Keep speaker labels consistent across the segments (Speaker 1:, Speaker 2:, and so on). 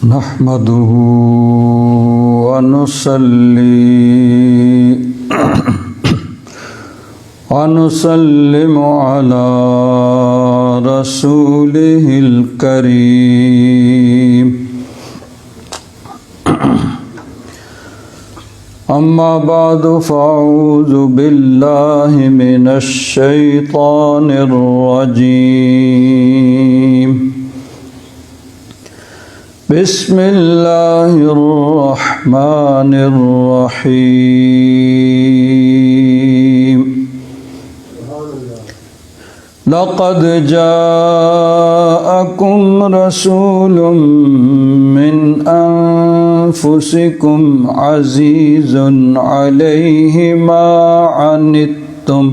Speaker 1: نحمده ونسلم على رسوله الكريم أما بعد فأعوذ بالله من الشيطان الرجيم بسم الله الرحمن الرحيم لقد جاءكم رسول من أنفسكم عزيز عليه ما عنتم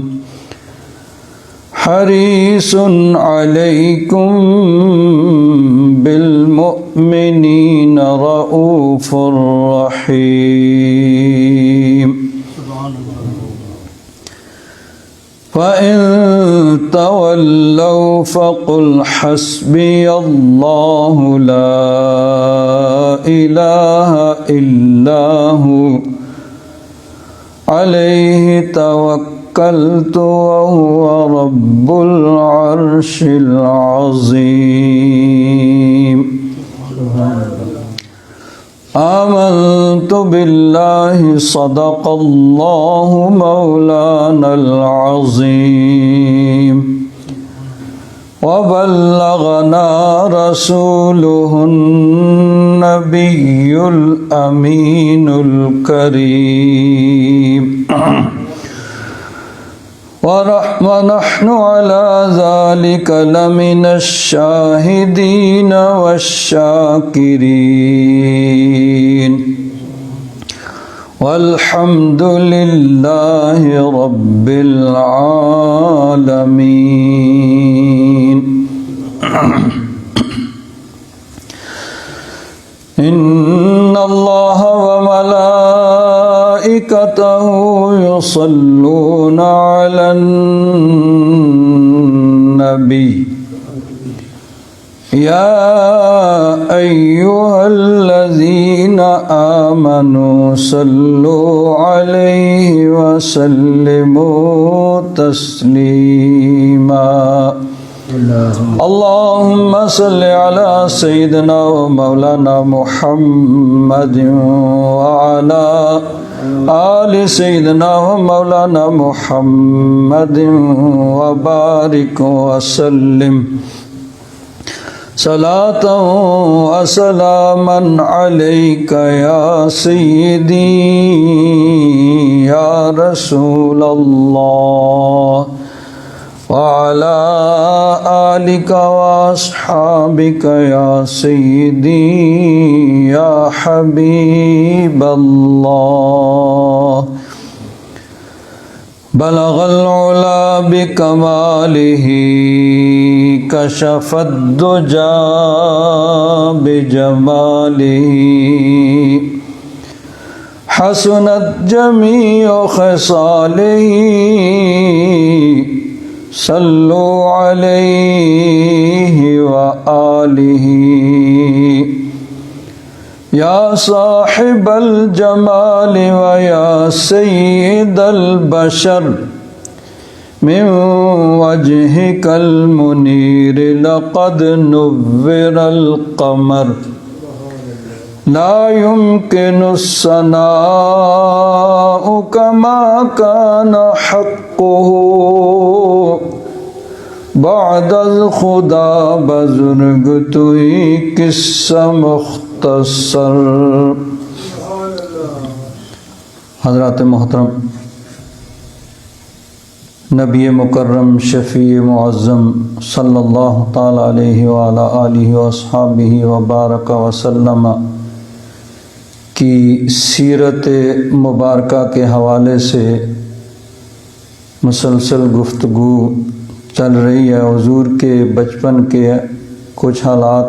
Speaker 1: حريص عليكم بالمؤمنين رؤوف رحيم فإن تولوا فقل حسبي الله لا إله إلا هو عليه توكلت وهو رب العرش العظيم آمنت بالله صدق الله مولانا العظيم وبلغنا رسوله النبي الأمين الكريم ونحن على ذلك لمن الشاهدين والشاكرين والحمد لله رب العالمين إن الله وملائكته يصلون على النبي يا أيها الذين آمنوا صلوا عليه وسلموا تسليما اللهم صل على سيدنا ومولانا محمد وعلى آل سيدنا ومولانا محمد وبارك وسلم صلاة وسلاما عليك يا سيدي يا رسول الله وعلى آلك وأصحابك يا سيدي يا حبيب الله بلغ العلا بكماله كشف الدجى بجماله حسنت جميع خصاله صلوا عليه وآله يا صاحب الجمال ويا سيد البشر من وجهك المنير لقد نور القمر لا يمكن الثناء كما كان حقه بعد الخدا بزرگ توئی قصہ مختصر. حضرات محترم، نبی مکرم شفیع معظم صلی اللہ تعالیٰ علیہ وآلہ آلہ واصحابہ وبارک وسلم کی سیرت مبارکہ کے حوالے سے مسلسل گفتگو چل رہی ہے. حضور کے بچپن کے کچھ حالات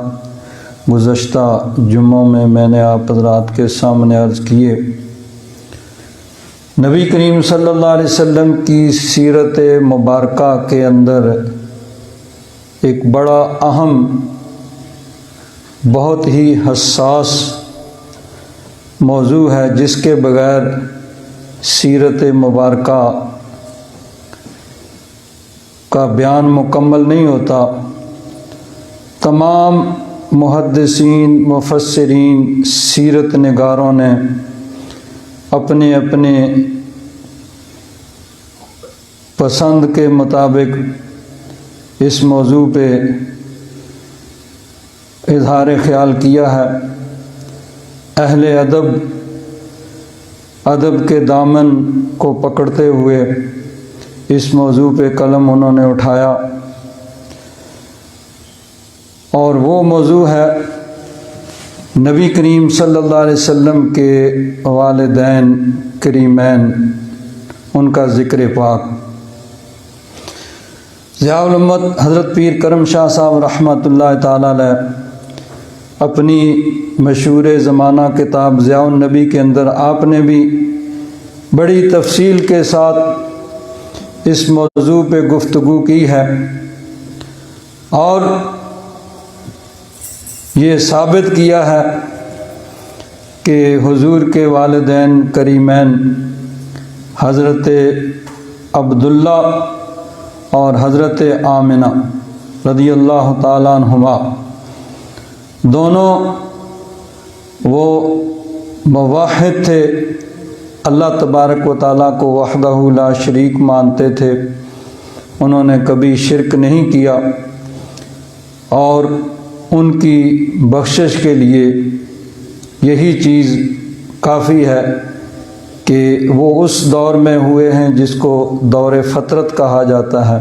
Speaker 1: گزشتہ جمعوں میں نے آپ حضرات کے سامنے عرض کیے. نبی کریم صلی اللہ علیہ وسلم کی سیرت مبارکہ کے اندر ایک بڑا اہم بہت ہی حساس موضوع ہے جس کے بغیر سیرت مبارکہ کا بیان مکمل نہیں ہوتا۔ تمام محدثین، مفسرین، سیرت نگاروں نے اپنے اپنے پسند کے مطابق اس موضوع پہ اظہار خیال کیا ہے۔ اہل ادب کے دامن کو پکڑتے ہوئے اس موضوع پہ قلم انہوں نے اٹھایا، اور وہ موضوع ہے نبی کریم صلی اللہ علیہ وسلم کے والدین کریمین، ان کا ذکر پاک۔ ضیاء الامت حضرت پیر کرم شاہ صاحب رحمۃ اللہ تعالی علیہ اپنی مشہور زمانہ کتاب ضیاء النبی کے اندر آپ نے بھی بڑی تفصیل کے ساتھ اس موضوع پہ گفتگو کی ہے، اور یہ ثابت کیا ہے کہ حضور کے والدین کریمین حضرت عبداللہ اور حضرت آمنہ رضی اللہ تعالیٰ عنہما دونوں وہ موحد تھے، اللہ تبارک و تعالیٰ کو وحدہ لا شریک مانتے تھے، انہوں نے کبھی شرک نہیں کیا، اور ان کی بخشش کے لیے یہی چیز کافی ہے کہ وہ اس دور میں ہوئے ہیں جس کو دور فطرت کہا جاتا ہے،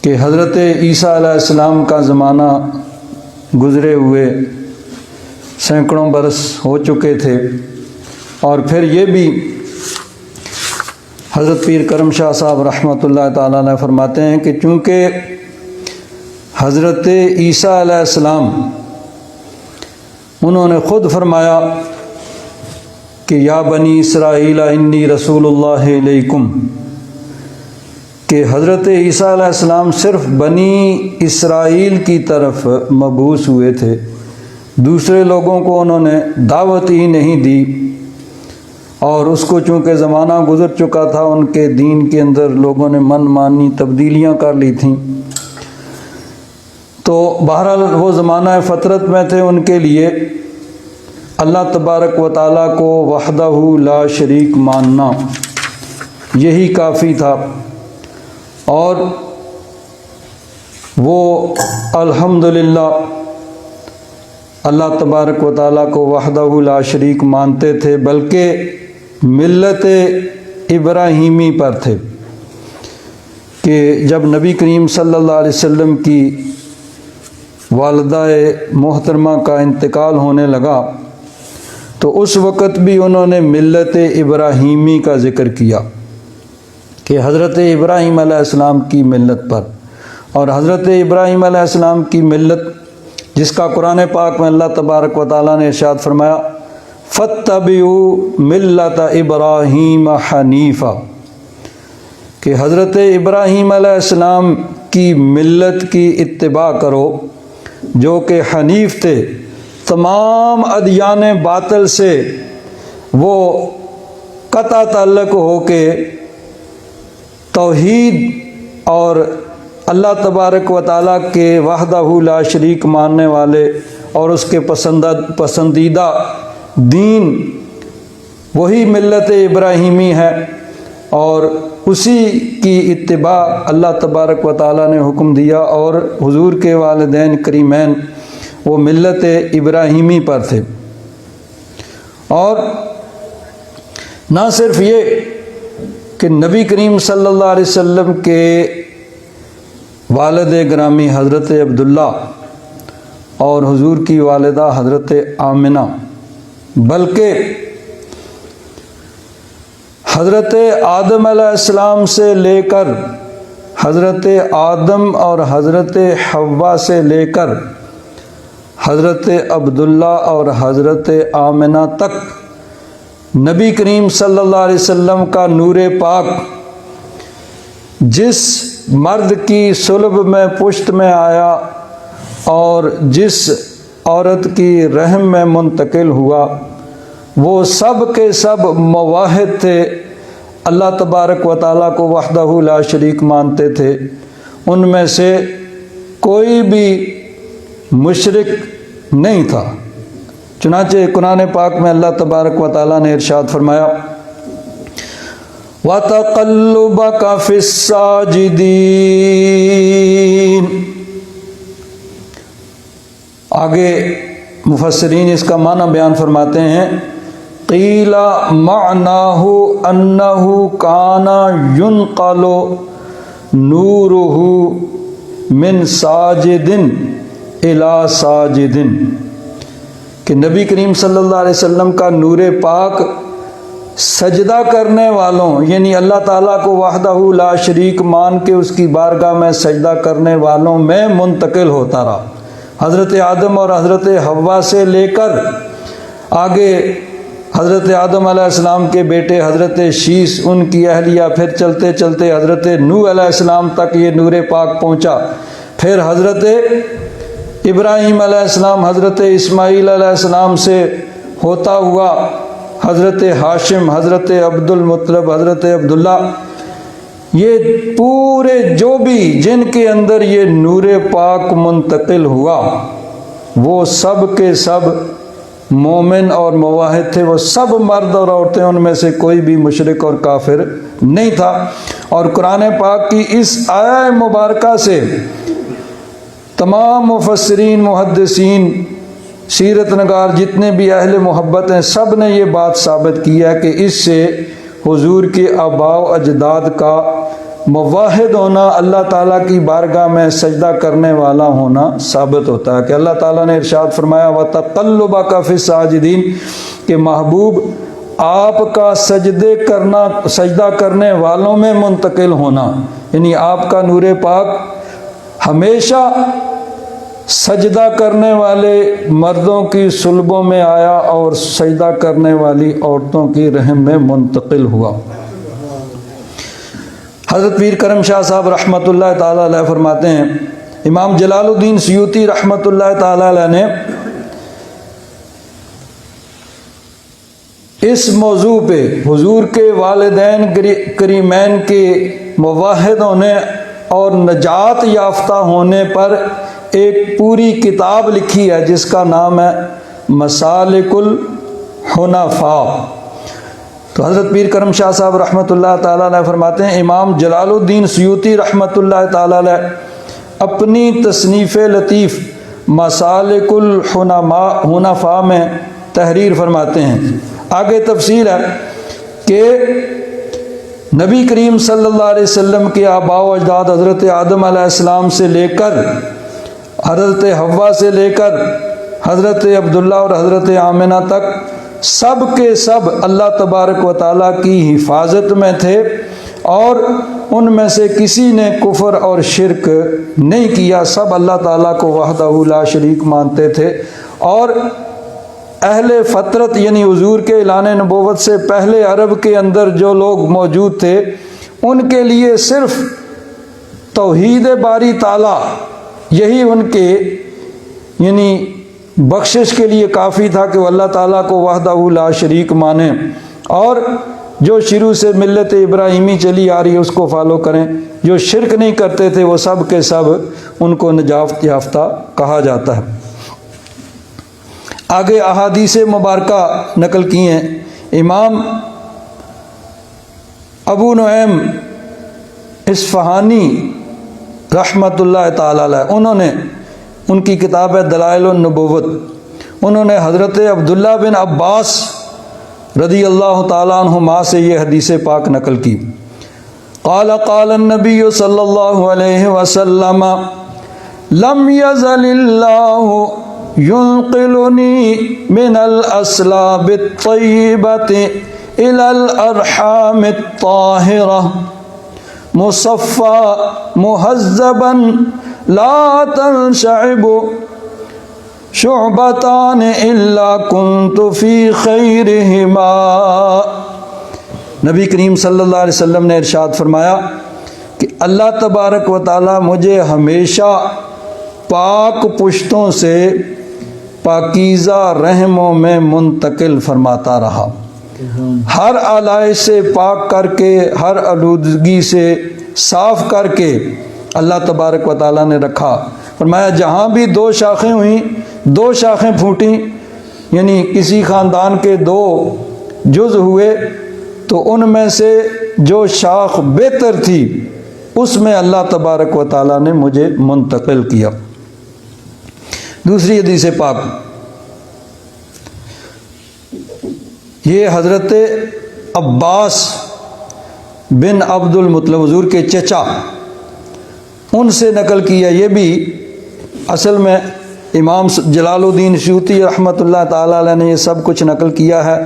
Speaker 1: کہ حضرت عیسیٰ علیہ السلام کا زمانہ گزرے ہوئے سینکڑوں برس ہو چکے تھے، اور پھر یہ بھی حضرت پیر کرم شاہ صاحب رحمۃ اللہ تعالیٰ علیہ فرماتے ہیں کہ چونکہ حضرت عیسیٰ علیہ السلام انہوں نے خود فرمایا کہ یا بنی اسرائیل انی رسول اللہ علیکم، کہ حضرت عیسیٰ علیہ السلام صرف بنی اسرائیل کی طرف مبعوث ہوئے تھے، دوسرے لوگوں کو انہوں نے دعوت ہی نہیں دی، اور اس کو چونکہ زمانہ گزر چکا تھا، ان کے دین کے اندر لوگوں نے من مانی تبدیلیاں کر لی تھیں، تو بہرحال وہ زمانہ فطرت میں تھے، ان کے لیے اللہ تبارک و تعالیٰ کو وحدہ لا شریک ماننا یہی کافی تھا، اور وہ الحمدللہ اللہ تبارک و تعالیٰ کو وحدہ لا شریک مانتے تھے، بلکہ ملت ابراہیمی پر تھے، کہ جب نبی کریم صلی اللہ علیہ وسلم کی والدہ محترمہ کا انتقال ہونے لگا تو اس وقت بھی انہوں نے ملت ابراہیمی کا ذکر کیا، کہ حضرت ابراہیم علیہ السلام کی ملت پر، اور حضرت ابراہیم علیہ السلام کی ملت جس کا قرآن پاک میں اللہ تبارک و تعالیٰ نے ارشاد فرمایا فَاتَّبِعُوا مِلَّةَ إِبْرَاهِيمَ حَنِيفًا، کہ حضرت ابراہیم علیہ السلام کی ملت کی اتباع کرو جو کہ حنیف تھے، تمام ادیان باطل سے وہ قطع تعلق ہو کے توحید اور اللہ تبارک و تعالیٰ کے وحدہ لا شریک ماننے والے اور اس کے پسندیدہ دین وہی ملت ابراہیمی ہے، اور اسی کی اتباع اللہ تبارک و تعالیٰ نے حکم دیا، اور حضور کے والدین کریمین وہ ملت ابراہیمی پر تھے۔ اور نہ صرف یہ کہ نبی کریم صلی اللہ علیہ وسلم کے والد گرامی حضرت عبداللہ اور حضور کی والدہ حضرت آمنہ، بلکہ حضرت آدم علیہ السلام سے لے کر حضرت آدم اور حضرت حوا سے لے کر حضرت عبداللہ اور حضرت آمنہ تک نبی کریم صلی اللہ علیہ وسلم کا نور پاک جس مرد کی صلب میں پشت میں آیا اور جس عورت کی رحم میں منتقل ہوا وہ سب کے سب موحد تھے، اللہ تبارک و تعالیٰ کو وحدہ لا شریک مانتے تھے، ان میں سے کوئی بھی مشرک نہیں تھا۔ چنانچہ قرآن پاک میں اللہ تبارک و تعالیٰ نے ارشاد فرمایا وَتَقَلُّبَكَ فِي السَّاجِدِينَ۔ آگے مفسرین اس کا معنی بیان فرماتے ہیں، قیل معناہ انہ کان ینقل نورہ من ساجد الی ساجد، کہ نبی کریم صلی اللہ علیہ وسلم کا نور پاک سجدہ کرنے والوں یعنی اللہ تعالیٰ کو وحدہ لا شریک مان کے اس کی بارگاہ میں سجدہ کرنے والوں میں منتقل ہوتا رہا۔ حضرت آدم اور حضرت حوا سے لے کر آگے حضرت آدم علیہ السلام کے بیٹے حضرت شیس، ان کی اہلیہ، پھر چلتے چلتے حضرت نوح علیہ السلام تک یہ نور پاک پہنچا، پھر حضرت ابراہیم علیہ السلام، حضرت اسماعیل علیہ السلام سے ہوتا ہوا حضرت ہاشم، حضرت عبد المطلب، حضرت عبداللہ، یہ پورے جو بھی جن کے اندر یہ نور پاک منتقل ہوا وہ سب کے سب مومن اور موحد تھے، وہ سب مرد اور عورتیں، ان میں سے کوئی بھی مشرک اور کافر نہیں تھا۔ اور قرآن پاک کی اس آیہ مبارکہ سے تمام مفسرین، محدثین، سیرت نگار، جتنے بھی اہل محبت ہیں، سب نے یہ بات ثابت کی ہے کہ اس سے حضور کے آباء و اجداد کا موحد ہونا، اللہ تعالیٰ کی بارگاہ میں سجدہ کرنے والا ہونا ثابت ہوتا ہے، کہ اللہ تعالیٰ نے ارشاد فرمایا وَتَقَلُّبَكَ فِي السَّاجِدِينَ، کہ محبوب آپ کا سجدہ کرنے والوں میں منتقل ہونا، یعنی آپ کا نور پاک ہمیشہ سجدہ کرنے والے مردوں کی صلبوں میں آیا اور سجدہ کرنے والی عورتوں کی رحم میں منتقل ہوا۔ حضرت پیر کرم شاہ صاحب رحمۃ اللہ تعالیٰ علیہ فرماتے ہیں، امام جلال الدین سیوطی رحمۃ اللہ تعالیٰ علیہ نے اس موضوع پہ حضور کے والدین کریمین کے موحد ہونے اور نجات یافتہ ہونے پر ایک پوری کتاب لکھی ہے جس کا نام ہے مسالک الحنفاء۔ تو حضرت پیر کرم شاہ صاحب رحمۃ اللہ تعالیٰ علیہ فرماتے ہیں، امام جلال الدین سیوطی رحمۃ اللہ تعالیٰ علیہ اپنی تصنیف لطیف مسالک الحنفاء میں تحریر فرماتے ہیں، آگے تفصیل ہے کہ نبی کریم صلی اللہ علیہ وسلم کے آباء و اجداد حضرت آدم علیہ السلام سے لے کر حضرت حوا سے لے کر حضرت عبداللہ اور حضرت آمنہ تک سب کے سب اللہ تبارک و تعالیٰ کی حفاظت میں تھے، اور ان میں سے کسی نے کفر اور شرک نہیں کیا، سب اللہ تعالیٰ کو وحدہ لا شریک مانتے تھے۔ اور اہل فطرت یعنی حضور کے اعلان نبوت سے پہلے عرب کے اندر جو لوگ موجود تھے ان کے لیے صرف توحید باری تعالیٰ یہی ان کے یعنی بخشش کے لیے کافی تھا کہ وہ اللہ تعالیٰ کو وحدہ لا شریک مانیں، اور جو شروع سے ملت ابراہیمی چلی آ رہی ہے اس کو فالو کریں، جو شرک نہیں کرتے تھے وہ سب کے سب ان کو نجات یافتہ کہا جاتا ہے۔ آگے احادیث مبارکہ نقل کی ہیں، امام ابو نعیم اصفہانی رحمۃ اللہ تعالیٰ علیہ، انہوں نے ان کی کتاب ہے دلائل النبوت، انہوں نے حضرت عبداللہ بن عباس رضی اللہ تعالیٰ عنہما سے یہ حدیث پاک نقل کی، قال قال النبی صلی اللہ علیہ وسلم لم یزل اللہ ينقلني من الأسلاب الطيبة إلى الأرحام الطاهرة مصفى مهذبا لا تنشعب شعبتان إلا كنت في خيرهما۔ نبی کریم صلی اللہ علیہ وسلم نے ارشاد فرمایا کہ اللہ تبارک و تعالی مجھے ہمیشہ پاک پشتوں سے پاکیزہ رحموں میں منتقل فرماتا رہا، ہر علائش سے پاک کر کے، ہر آلودگی سے صاف کر کے اللہ تبارک و تعالیٰ نے رکھا۔ فرمایا جہاں بھی دو شاخیں ہوئیں، دو شاخیں پھوٹیں، یعنی کسی خاندان کے دو جز ہوئے، تو ان میں سے جو شاخ بہتر تھی اس میں اللہ تبارک و تعالیٰ نے مجھے منتقل کیا۔ دوسری حدیث پاک، یہ حضرت عباس بن عبد المطلب حضور کے چچا، ان سے نقل کیا۔ یہ بھی اصل میں امام جلال الدین سیوطی رحمۃ اللہ تعالیٰ علیہ نے یہ سب کچھ نقل کیا ہے،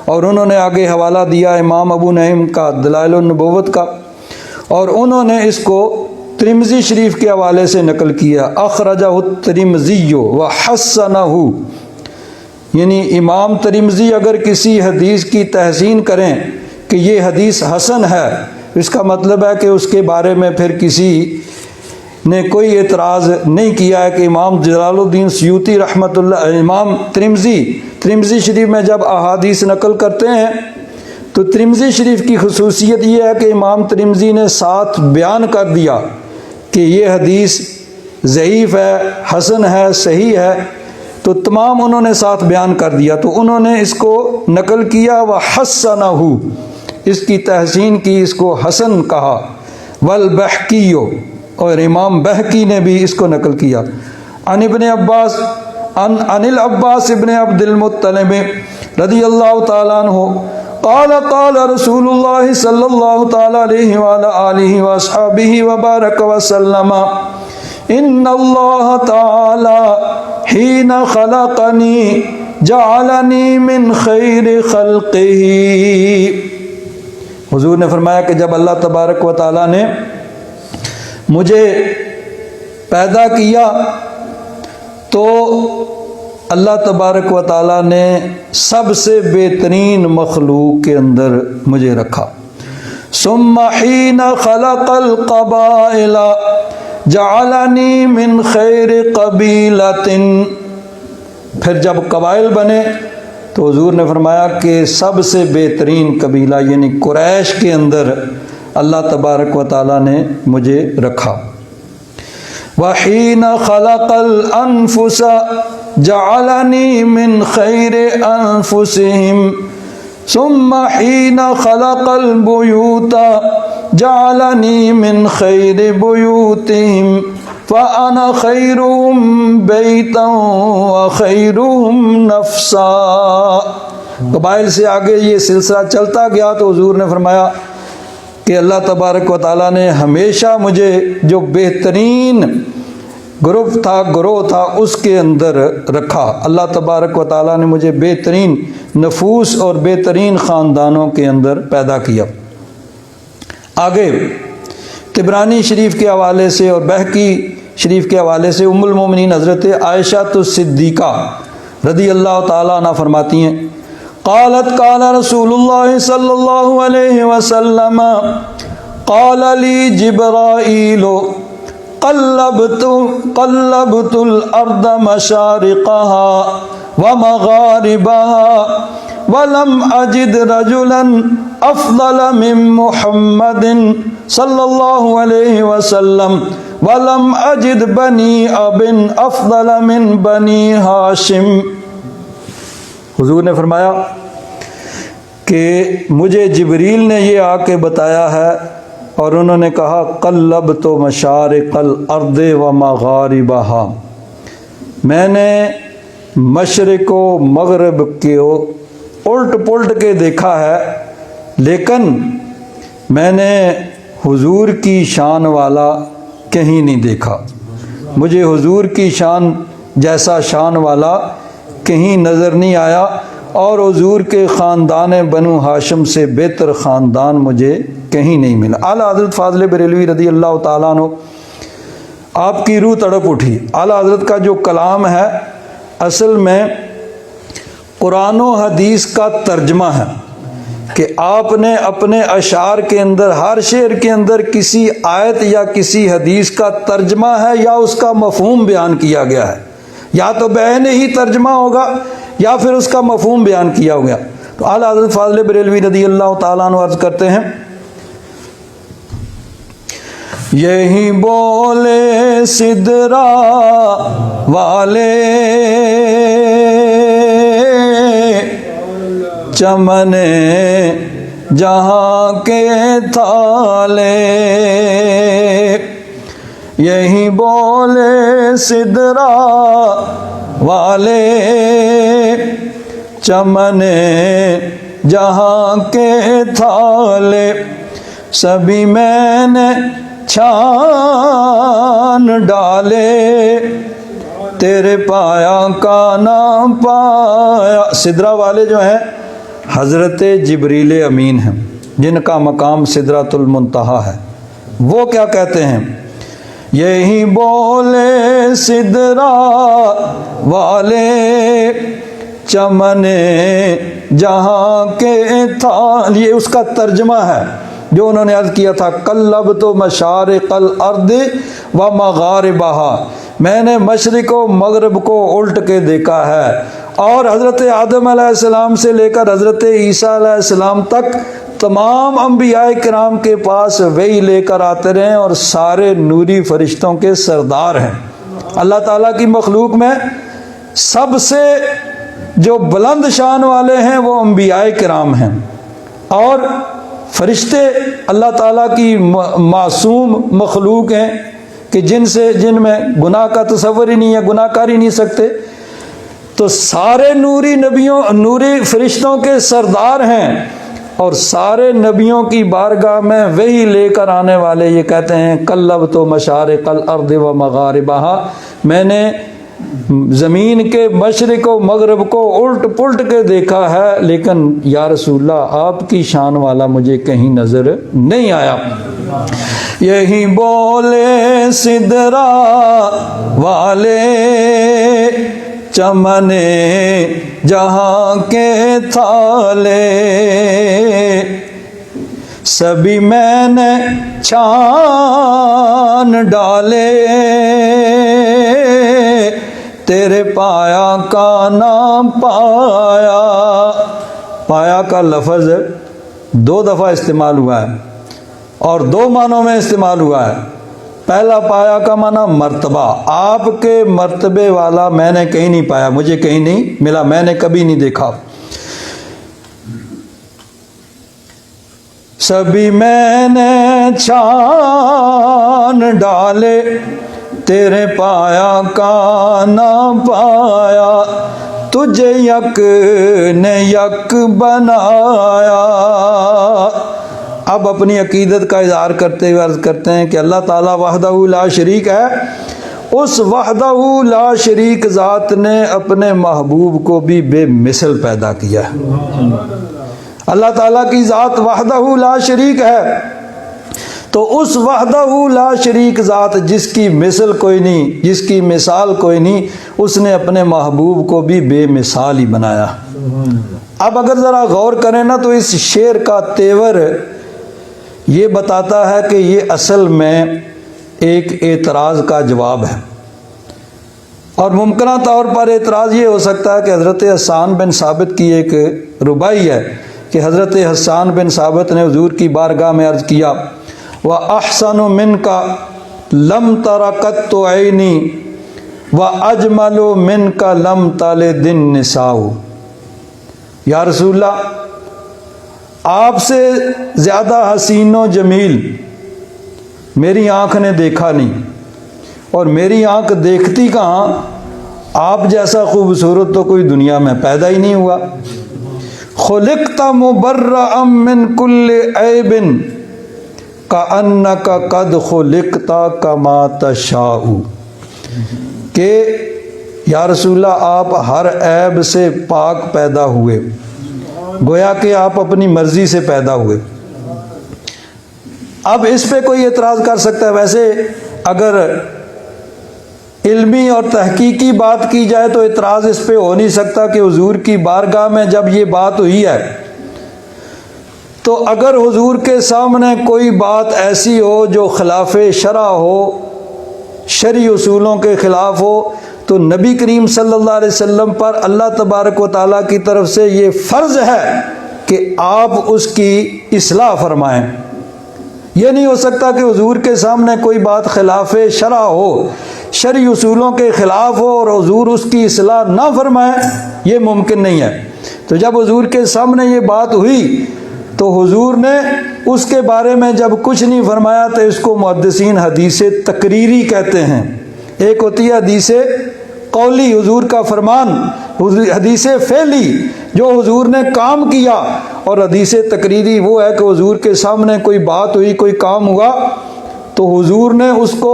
Speaker 1: اور انہوں نے آگے حوالہ دیا امام ابو نعیم کا دلائل النبوت کا، اور انہوں نے اس کو ترمذی شریف کے حوالے سے نقل کیا، اخرجہ الترمذی وحسنہ، یعنی امام ترمذی اگر کسی حدیث کی تحسین کریں کہ یہ حدیث حسن ہے، اس کا مطلب ہے کہ اس کے بارے میں پھر کسی نے کوئی اعتراض نہیں کیا ہے کہ امام جلال الدین سیوطی رحمۃ اللہ، امام ترمذی شریف میں جب احادیث نقل کرتے ہیں تو ترمذی شریف کی خصوصیت یہ ہے کہ امام ترمذی نے ساتھ بیان کر دیا کہ یہ حدیث ضعیف ہے، حسن ہے، صحیح ہے، تو تمام انہوں نے ساتھ بیان کر دیا، تو انہوں نے اس کو نقل کیا وحسنہ، اس کی تحسین کی، اس کو حسن کہا۔ والبحقی، اور امام بحقی نے بھی اس کو نقل کیا۔ عن ابن عباس عن العباس ابن عبد المطلب رضی اللہ تعالیٰ عنہ قال قال رسول اللہ صلی اللہ تعالیٰ علیہ وآلہ آلہ وصحبہ وبارک وسلم ان اللہ تعالی حین خلقنی جعلنی من خیر خلقہ، حضور نے فرمایا کہ جب اللہ تبارک و تعالیٰ نے مجھے پیدا کیا تو اللہ تبارک و تعالیٰ نے سب سے بہترین مخلوق کے اندر مجھے رکھا۔ ثم حین خلق القبائل جعلنی من خیر قبیلۃ، پھر جب قبائل بنے تو حضور نے فرمایا کہ سب سے بہترین قبیلہ یعنی قریش کے اندر اللہ تبارک و تعالیٰ نے مجھے رکھا۔ وحین خلق الانفس جعلنی من خیر انفسہم ثم حین خلق البیوت جعلنی من خیر بیوتہم فانا خیرہم بیتا وخیرہم نفسا۔ قبائل سے آگے یہ سلسلہ چلتا گیا تو حضور نے فرمایا کہ اللہ تبارک و تعالیٰ نے ہمیشہ مجھے جو بہترین گروہ تھا اس کے اندر رکھا۔ اللہ تبارک و تعالیٰ نے مجھے بہترین نفوس اور بہترین خاندانوں کے اندر پیدا کیا۔ آگے طبرانی شریف کے حوالے سے اور بحقی شریف کے حوالے سے ام المومنین حضرت عائشہ الصدیقہ رضی اللہ تعالیٰ عنہ فرماتی ہیں قالت قال رسول اللہ صلی اللہ علیہ وسلم قال لی جبرائیل قلبت الارض مشارقها ومغاربها ولم اجد رجلا افضل من محمد صلی اللہ علیہ وسلم ولم اجد بنی اب افضل من بنی ہاشم۔ حضور نے فرمایا کہ مجھے جبریل نے یہ آ کے بتایا ہے اور انہوں نے کہا قلبت مشارق الارض و مغاربہا، میں نے مشرق و مغرب کو الٹ پلٹ کے دیکھا ہے، لیکن میں نے حضور کی شان والا کہیں نہیں دیکھا، مجھے حضور کی شان جیسا شان والا کہیں نظر نہیں آیا، اور حضور کے خاندان بنو ہاشم سے بہتر خاندان مجھے کہیں نہیں ملا۔ اعلیٰ حضرت فاضل بریلوی رضی اللہ تعالیٰ عنہ، آپ کی روح تڑپ اٹھی۔ اعلیٰ حضرت کا جو کلام ہے اصل میں قرآن و حدیث کا ترجمہ ہے کہ آپ نے اپنے اشعار کے اندر ہر شعر کے اندر کسی آیت یا کسی حدیث کا ترجمہ ہے یا اس کا مفہوم بیان کیا گیا ہے، یا تو بعین ہی ترجمہ ہوگا یا پھر اس کا مفہوم بیان کیا گیا۔ تو اعلیٰ حضرت فاضل بریلوی رضی اللہ تعالیٰ عنہ عرض کرتے ہیں، یہی بولے سدرا والے چمن جہاں کے تھالے، یہی بولے سدرا والے چمن جہاں کے تھالے، سبھی میں نے چھان ڈالے، تیرے پایا کا نام پایا۔ سدرا والے جو ہیں حضرت جبریل امین ہیں، جن کا مقام سدرۃ المنتہا ہے۔ وہ کیا کہتے ہیں، یہی بولے سدرا والے چمن جہاں کے تھال، یہ اس کا ترجمہ ہے جو انہوں نے عرض کیا تھا، قلبت مشارق الارض و مغاربہا، میں نے مشرق و مغرب کو الٹ کے دیکھا ہے، اور حضرت آدم علیہ السلام سے لے کر حضرت عیسیٰ علیہ السلام تک تمام انبیاء کرام کے پاس وحی لے کر آتے رہے اور سارے نوری فرشتوں کے سردار ہیں۔ اللہ تعالیٰ کی مخلوق میں سب سے جو بلند شان والے ہیں وہ انبیاء کرام ہیں، اور فرشتے اللہ تعالیٰ کی معصوم مخلوق ہیں کہ جن میں گناہ کا تصور ہی نہیں ہے، گناہ کر ہی نہیں سکتے۔ تو سارے نوری نبیوں، نوری فرشتوں کے سردار ہیں، اور سارے نبیوں کی بارگاہ میں وہی لے کر آنے والے یہ کہتے ہیں، قلبت مشارق الارض و مغاربہا، میں نے زمین کے مشرق و مغرب کو الٹ پلٹ کے دیکھا ہے، لیکن یا رسول اللہ آپ کی شان والا مجھے کہیں نظر نہیں آیا۔ یہی بولے سدرا والے چمن جہاں کے تھالے، سبھی میں نے چھان ڈالے، تیرے پایا کا نام پایا۔ پایا کا لفظ 2 دفعہ استعمال ہوا ہے اور 2 معنوں میں استعمال ہوا ہے۔ پہلا پایا کا معنی مرتبہ، آپ کے مرتبے والا میں نے کہیں نہیں پایا، مجھے کہیں نہیں ملا، میں نے کبھی نہیں دیکھا۔ سبھی میں نے چھان ڈالے، تیرے پایا کا نہ پایا، تجھے یک نے یک بنایا۔ اب اپنی عقیدت کا اظہار کرتے ہوئے عرض کرتے ہیں کہ اللہ تعالیٰ وحدہ لا شریک ہے، اس وحدہ لا شریک ذات نے اپنے محبوب کو بھی بے مثل پیدا کیا ہے۔ اللہ تعالیٰ کی ذات وحدہ لا شریک ہے، تو اس وحدہ لا شریک ذات جس کی مثل کوئی نہیں، جس کی مثال کوئی نہیں، اس نے اپنے محبوب کو بھی بے مثال ہی بنایا۔ اب اگر ذرا غور کریں نا تو اس شعر کا تیور یہ بتاتا ہے کہ یہ اصل میں ایک اعتراض کا جواب ہے، اور ممکنہ طور پر اعتراض یہ ہو سکتا ہے کہ حضرت حسان بن ثابت کی ایک ربائی ہے کہ حضرت حسان بن ثابت نے حضور کی بارگاہ میں عرض کیا، وَأَحْسَنُ مِنْكَ لَمْ تَرَ قَطُّ عَيْنِي وَأَجْمَلُ مِنْكَ لَمْ تَلِدِ النِّسَاءُ۔ یا رسول اللہ، آپ سے زیادہ حسین و جمیل میری آنکھ نے دیکھا نہیں، اور میری آنکھ دیکھتی کہاں، آپ جیسا خوبصورت تو کوئی دنیا میں پیدا ہی نہیں ہوا۔ خلقت مبرأ من کل عیب کأنک قد خلقت کما تشاء، کہ یا رسول اللہ آپ ہر عیب سے پاک پیدا ہوئے، گویا کہ آپ اپنی مرضی سے پیدا ہوئے۔ اب اس پہ کوئی اعتراض کر سکتا ہے، ویسے اگر علمی اور تحقیقی بات کی جائے تو اعتراض اس پہ ہو نہیں سکتا کہ حضور کی بارگاہ میں جب یہ بات ہوئی ہے تو اگر حضور کے سامنے کوئی بات ایسی ہو جو خلاف شرع ہو، شرعی اصولوں کے خلاف ہو، تو نبی کریم صلی اللہ علیہ وسلم پر اللہ تبارک و تعالیٰ کی طرف سے یہ فرض ہے کہ آپ اس کی اصلاح فرمائیں۔ یہ نہیں ہو سکتا کہ حضور کے سامنے کوئی بات خلاف شرع ہو، شرعی اصولوں کے خلاف ہو اور حضور اس کی اصلاح نہ فرمائیں، یہ ممکن نہیں ہے۔ تو جب حضور کے سامنے یہ بات ہوئی تو حضور نے اس کے بارے میں جب کچھ نہیں فرمایا تو اس کو محدثین حدیث تقریری کہتے ہیں۔ ایک ہوتی ہے حدیث قولی، حضور کا فرمان، حدیث فعلی جو حضور نے کام کیا، اور حدیث تقریری وہ ہے کہ حضور کے سامنے کوئی بات ہوئی، کوئی کام ہوا تو حضور نے اس کو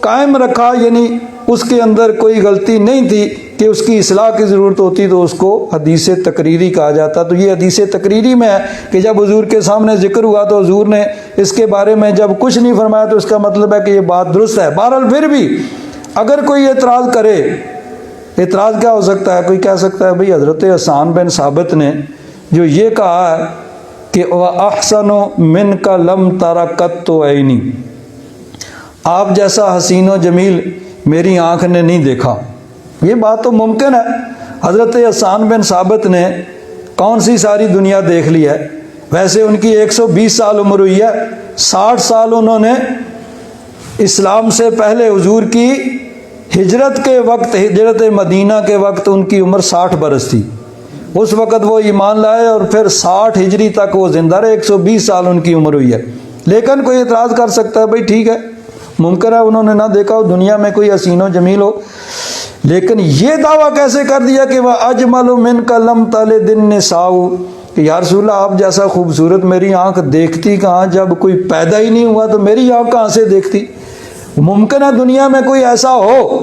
Speaker 1: قائم رکھا، یعنی اس کے اندر کوئی غلطی نہیں تھی کہ اس کی اصلاح کی ضرورت ہوتی تو اس کو حدیث تقریری کہا جاتا۔ تو یہ حدیث تقریری میں ہے کہ جب حضور کے سامنے ذکر ہوا تو حضور نے اس کے بارے میں جب کچھ نہیں فرمایا تو اس کا مطلب ہے کہ یہ بات درست ہے۔ بہرحال پھر بھی اگر کوئی اعتراض کرے، اعتراض کیا ہو سکتا ہے؟ کوئی کہہ سکتا ہے بھئی حضرت حسان بن ثابت نے جو یہ کہا ہے کہ وَأَحْسَنُ مِنْكَ لَمْ تَرَ قَطُّ عَيْنِي، آپ جیسا حسین و جمیل میری آنکھ نے نہیں دیکھا، یہ بات تو ممکن ہے۔ حضرت حسان بن ثابت نے کون سی ساری دنیا دیکھ لی ہے؟ ویسے ان کی 120 سال عمر ہوئی ہے، 60 سال انہوں نے اسلام سے پہلے حضور کی ہجرت کے وقت، ہجرت مدینہ کے وقت ان کی عمر 60 برس تھی، اس وقت وہ ایمان لائے اور پھر 60 ہجری تک وہ زندہ رہے، 120 سال ان کی عمر ہوئی ہے۔ لیکن کوئی اعتراض کر سکتا ہے بھئی ٹھیک ہے، ممکن ہے انہوں نے نہ دیکھا ہو، دنیا میں کوئی حسین و جمیل ہو، لیکن یہ دعویٰ کیسے کر دیا کہ وَأَجْمَلُ مِنْكَ لَمْ تَلِدِ النِّسَاءُ، کہ یا رسول اللہ آپ جیسا خوبصورت میری آنکھ دیکھتی کہاں، جب کوئی پیدا ہی نہیں ہوا تو میری آنکھ کہاں سے دیکھتی؟ ممکن ہے دنیا میں کوئی ایسا ہو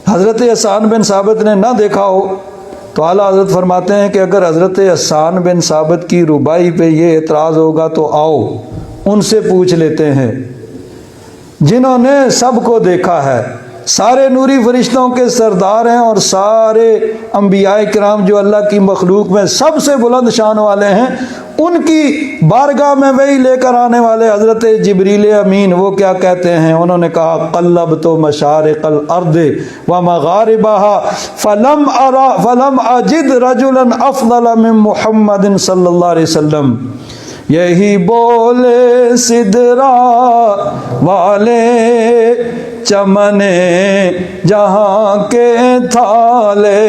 Speaker 1: حضرت حسان بن ثابت نے نہ دیکھا ہو۔ تو اعلیٰ حضرت فرماتے ہیں کہ اگر حضرت حسان بن ثابت کی ربائی پہ یہ اعتراض ہوگا تو آؤ ان سے پوچھ لیتے ہیں جنہوں نے سب کو دیکھا ہے، سارے نوری فرشتوں کے سردار ہیں اور سارے انبیاء کرام جو اللہ کی مخلوق میں سب سے بلند شان والے ہیں، ان کی بارگاہ میں وہی لے کر آنے والے حضرت جبریل امین وہ کیا کہتے ہیں؟ انہوں نے کہا قلبت مشارق الارض ومغاربها فلم اجد رجلا افضل من محمد صلی اللہ علیہ وسلم، یہی بولے سدرا والے چمنے جہاں کے تھالے،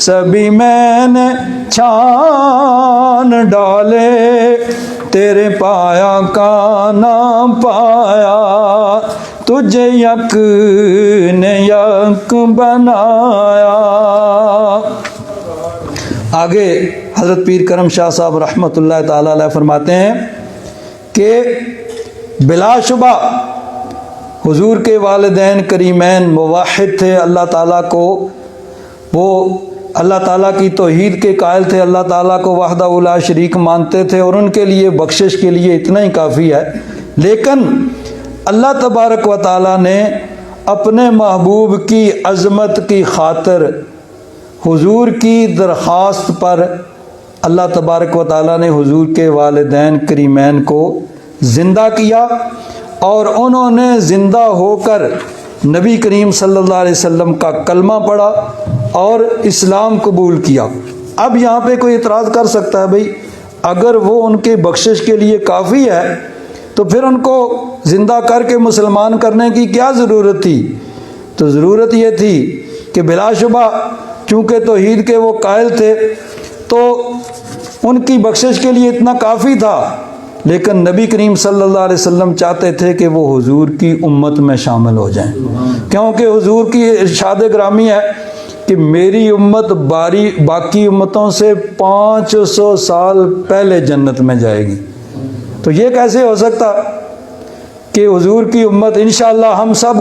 Speaker 1: سبھی میں نے چھان ڈالے، تیرے پایا کا نام پایا، تجھے یک نے یک بنایا۔ آگے حضرت پیر کرم شاہ صاحب رحمۃ اللہ تعالی علیہ فرماتے ہیں کہ بلا شبہ حضور کے والدین کریمین موحد تھے، اللہ تعالیٰ کو وہ اللہ تعالیٰ کی توحید کے قائل تھے، اللہ تعالیٰ کو وحدہ لا شریک مانتے تھے، اور ان کے لیے بخشش کے لیے اتنا ہی کافی ہے۔ لیکن اللہ تبارک و تعالیٰ نے اپنے محبوب کی عظمت کی خاطر حضور کی درخواست پر اللہ تبارک و تعالیٰ نے حضور کے والدین کریمین کو زندہ کیا، اور انہوں نے زندہ ہو کر نبی کریم صلی اللہ علیہ وسلم کا کلمہ پڑھا اور اسلام قبول کیا۔ اب یہاں پہ کوئی اعتراض کر سکتا ہے بھئی اگر وہ ان کے بخشش کے لیے کافی ہے تو پھر ان کو زندہ کر کے مسلمان کرنے کی کیا ضرورت تھی؟ تو ضرورت یہ تھی کہ بلا شبہ چونکہ توحید کے وہ قائل تھے تو ان کی بخشش کے لیے اتنا کافی تھا، لیکن نبی کریم صلی اللہ علیہ وسلم چاہتے تھے کہ وہ حضور کی امت میں شامل ہو جائیں، کیونکہ حضور کی ارشاد گرامی ہے کہ میری امت باقی امتوں سے 500 سال پہلے جنت میں جائے گی۔ تو یہ کیسے ہو سکتا کہ حضور کی امت انشاءاللہ ہم سب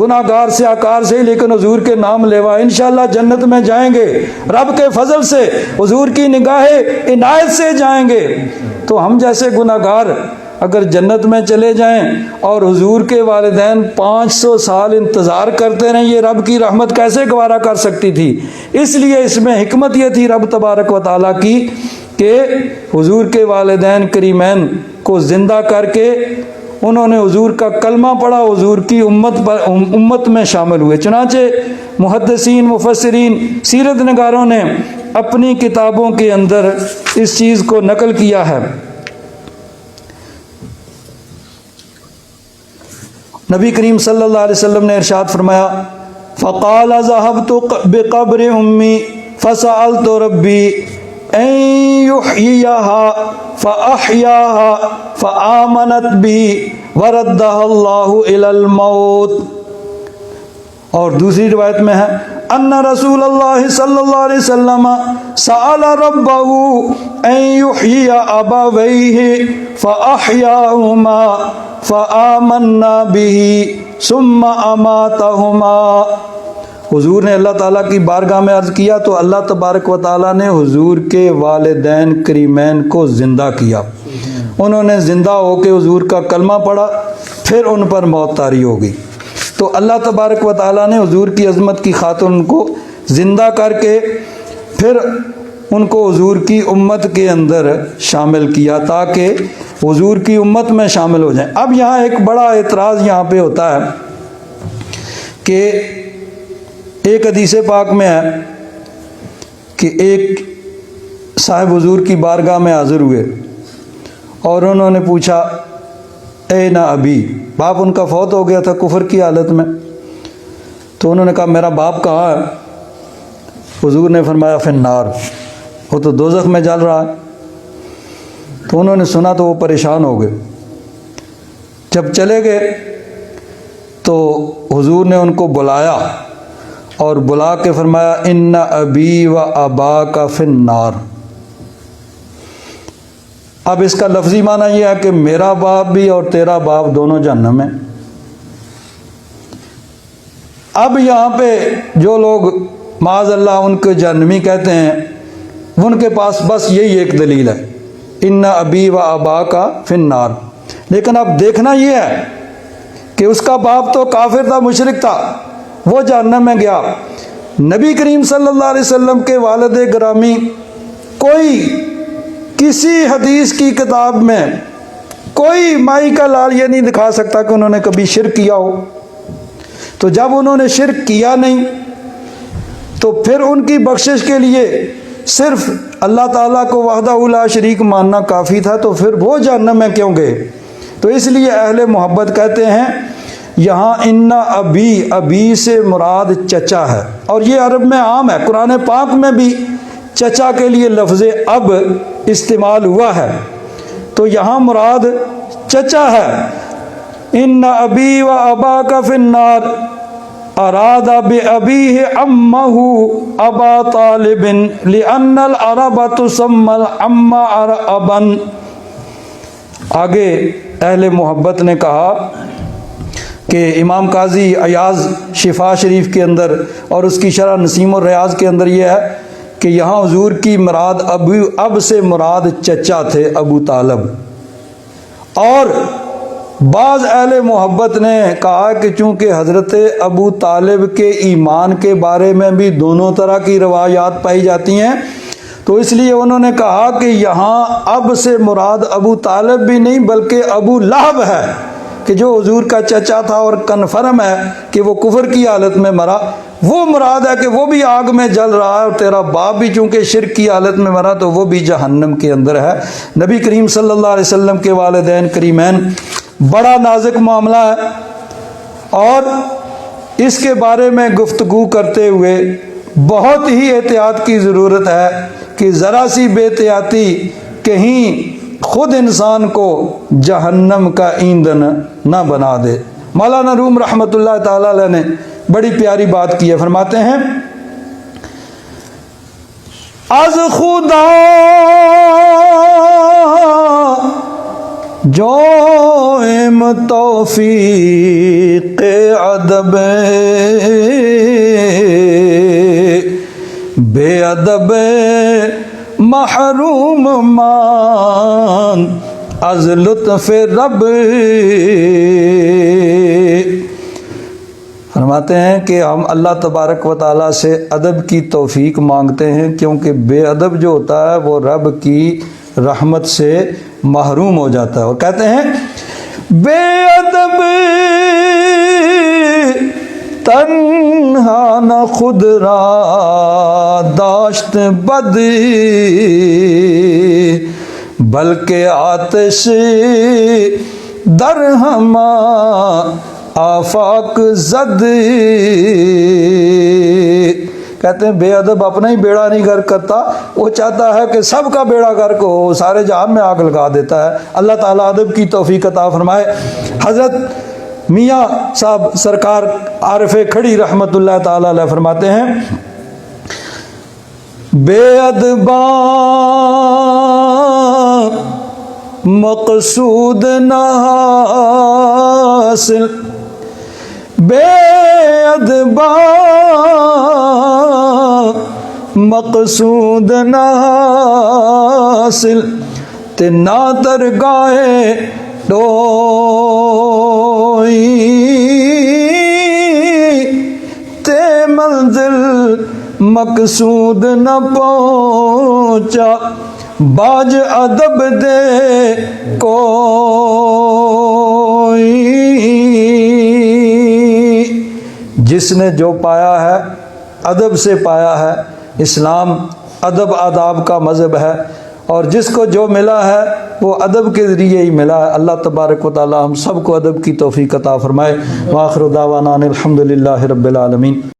Speaker 1: گناہ گار سے آکار سے، لیکن حضور کے نام لیوا انشاءاللہ جنت میں جائیں گے، رب کے فضل سے حضور کی نگاہ عنایت سے جائیں گے۔ تو ہم جیسے گناہ گار اگر جنت میں چلے جائیں اور حضور کے والدین 500 سال انتظار کرتے رہیں، یہ رب کی رحمت کیسے گوارا کر سکتی تھی؟ اس لیے اس میں حکمت یہ تھی رب تبارک و تعالیٰ کی کہ حضور کے والدین کریمین کو زندہ کر کے انہوں نے حضور کا کلمہ پڑھا، حضور کی امت میں شامل ہوئے۔ چنانچہ محدثین، مفسرین، سیرت نگاروں نے اپنی کتابوں کے اندر اس چیز کو نقل کیا ہے۔ نبی کریم صلی اللہ علیہ وسلم نے ارشاد فرمایا، فقال ذهبت بقبر امی فسألت ربی ان یحییها فاحیاها فآمنت بی وردها اللہ الی الموت۔ اور دوسری روایت میں ہے، ان رسول اللہ صلی اللہ علیہ وسلم سأل ربہ ان یحیی ابویہ فاحیاہما فآمنا بہ ثم اماتہما۔ حضور نے اللہ تعالیٰ کی بارگاہ میں عرض کیا تو اللہ تبارک و تعالیٰ نے حضور کے والدین کریمین کو زندہ کیا۔ انہوں نے زندہ ہو کے حضور کا کلمہ پڑھا، پھر ان پر موت طاری ہو گئی۔ تو اللہ تبارک و تعالیٰ نے حضور کی عظمت کی خاطر ان کو زندہ کر کے پھر ان کو حضور کی امت کے اندر شامل کیا تاکہ حضور کی امت میں شامل ہو جائیں۔ اب یہاں ایک بڑا اعتراض یہاں پہ ہوتا ہے کہ ایک حدیث پاک میں ہے کہ ایک صاحب حضور کی بارگاہ میں حاضر ہوئے اور انہوں نے پوچھا، اے نا ابی، باپ ان کا فوت ہو گیا تھا کفر کی حالت میں، تو انہوں نے کہا میرا باپ کہاں ہے؟ حضور نے فرمایا فی النار، وہ تو دوزخ میں جل رہا ہے۔ تو انہوں نے سنا تو وہ پریشان ہو گئے۔ جب چلے گئے تو حضور نے ان کو بلایا اور بلا کے فرمایا ان ابی و اباک فی النار۔ اب اس کا لفظی معنی یہ ہے کہ میرا باپ بھی اور تیرا باپ دونوں جہنم میں۔ اب یہاں پہ جو لوگ معاذ اللہ ان کو جہنمی کہتے ہیں، ان کے پاس بس یہی ایک دلیل ہے، ان ابی و اباک فی النار۔ لیکن اب دیکھنا یہ ہے کہ اس کا باپ تو کافر تھا، مشرک تھا، وہ جہنم میں گیا۔ نبی کریم صلی اللہ علیہ وسلم کے والد گرامی کوئی کسی حدیث کی کتاب میں کوئی مائی کا لال یہ نہیں دکھا سکتا کہ انہوں نے کبھی شرک کیا ہو۔ تو جب انہوں نے شرک کیا نہیں تو پھر ان کی بخشش کے لیے صرف اللہ تعالیٰ کو وحدہ لا شریک ماننا کافی تھا، تو پھر وہ جہنم میں کیوں گئے؟ تو اس لیے اہل محبت کہتے ہیں یہاں ان ابی، ابی سے مراد چچا ہے، اور یہ عرب میں عام ہے، قرآن پاک میں بھی چچا کے لیے لفظ اب استعمال ہوا ہے، تو یہاں مراد چچا ہے۔ ان ابی و اباک فی النار اراد بابیہ عمہ ابا طالب لان العرب تسمى العم ابا۔ آگے اہل محبت نے کہا کہ امام قاضی ایاز شفا شریف کے اندر اور اس کی شرح نسیم الریاض کے اندر یہ ہے کہ یہاں حضور کی مراد اب سے مراد چچا تھے، ابو طالب۔ اور بعض اہل محبت نے کہا کہ چونکہ حضرت ابو طالب کے ایمان کے بارے میں بھی دونوں طرح کی روایات پائی جاتی ہیں، تو اس لیے انہوں نے کہا کہ یہاں اب سے مراد ابو طالب بھی نہیں بلکہ ابو لہب ہے، کہ جو حضور کا چچا تھا اور کنفرم ہے کہ وہ کفر کی حالت میں مرا، وہ مراد ہے کہ وہ بھی آگ میں جل رہا ہے، اور تیرا باپ بھی چونکہ شرک کی حالت میں مرا تو وہ بھی جہنم کے اندر ہے۔ نبی کریم صلی اللہ علیہ وسلم کے والدین کریمین بڑا نازک معاملہ ہے، اور اس کے بارے میں گفتگو کرتے ہوئے بہت ہی احتیاط کی ضرورت ہے کہ ذرا سی بے احتیاطی کہیں خود انسان کو جہنم کا ایندھن نہ بنا دے۔ مولانا روم رحمۃ اللہ تعالی علیہ نے بڑی پیاری بات کی ہے، فرماتے ہیں از خدا جو توفیق ادب بے ادب محروم مان از لطف رب فرماتے ہیں کہ ہم اللہ تبارک و تعالیٰ سے ادب کی توفیق مانگتے ہیں، کیونکہ بے ادب جو ہوتا ہے وہ رب کی رحمت سے محروم ہو جاتا ہے۔ اور کہتے ہیں بے ادب تنہا نہ خود را داشت بد، بلکہ آتش در ہما آفاق زد۔ کہتے ہیں بے ادب اپنا ہی بیڑا نہیں غرق کرتا، وہ چاہتا ہے کہ سب کا بیڑا غرق ہو، سارے جہان میں آگ لگا دیتا ہے۔ اللہ تعالیٰ ادب کی توفیق عطا فرمائے۔ حضرت میاں صاحب سرکار عارف کھڑی رحمت اللہ تعالیٰ علیہ فرماتے ہیں بے ادباں مقصود نہ حاصل، بے ادباں مقصود نہ حاصل، تے نہ درگاہ ڈوئی تے منزل مقصود نہ پہنچا، باج ادب دے کوئی۔ جس نے جو پایا ہے ادب سے پایا ہے، اسلام ادب آداب کا مذہب ہے، اور جس کو جو ملا ہے وہ ادب کے ذریعے ہی ملا ہے۔ اللہ تبارک و تعالی ہم سب کو ادب کی توفیق عطا فرمائے۔ وآخر دعوانا الحمدللہ رب العالمین۔